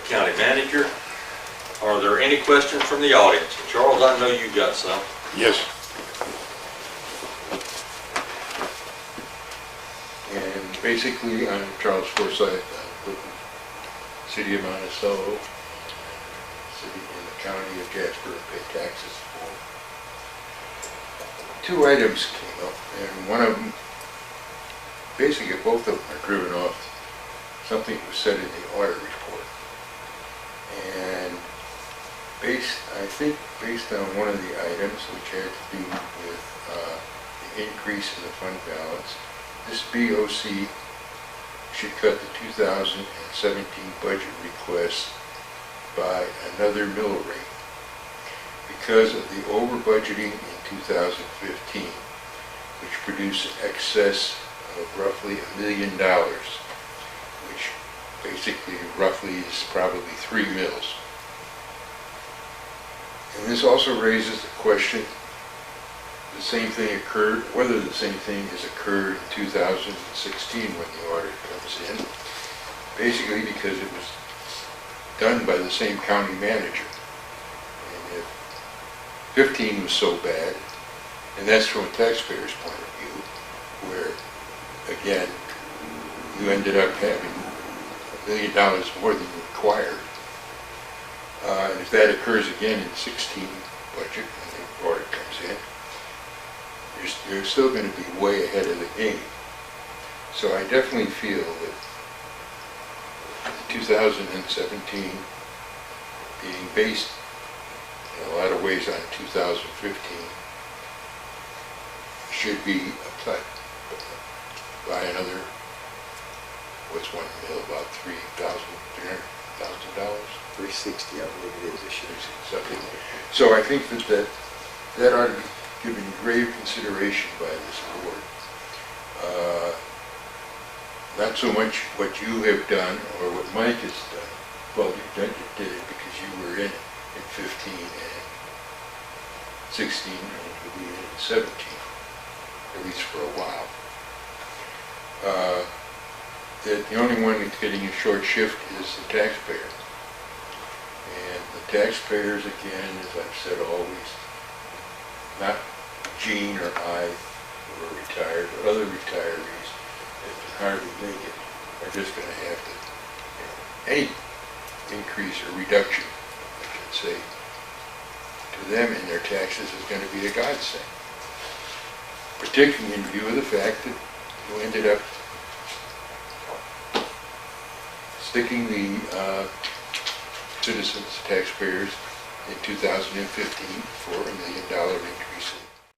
county manager. Are there any questions from the audience? Charles, I know you got some. Yes. And basically, I'm Charles Forsyth, with the City of Monticello, City in the County of Jasper, pay taxes for. Two items came up, and one of them, basically both of them are driven off something that was said in the audit report. And I think based on one of the items, which had to do with the increase in the fund balance, this BOC should cut the 2017 budget request by another mill rate because of the over budgeting in 2015, which produced excess of roughly $1 million, which basically roughly is probably 3 mills. And this also raises the question, the same thing occurred, whether the same thing has occurred in 2016 when the audit comes in, basically because it was done by the same county manager. And if 15 was so bad, and that's from a taxpayer's point of view, where, again, you ended up having $1 million more than required. And if that occurs again in the 16 budget, when the audit comes in, you're still going to be way ahead of the game. So I definitely feel that 2017 being based in a lot of ways on 2015 should be applied by another, what's one mill, about $300,000? 360, I believe it is this year. Something. So I think that ought to be given grave consideration by this board. Not so much what you have done or what Mike has done. Well, you did it because you were in it in 15 and 16, and you'll be in it in 17, at least for a while. That the only one that's getting a short shift is the taxpayer. And the taxpayers, again, as I've said always, not Gene or I who are retired, but other retirees that can hardly make it are just going to have to, any increase or reduction, I should say, to them in their taxes is going to be a godsend. Particularly in view of the fact that you ended up sticking the citizens, taxpayers, in 2015 for $1 million increase in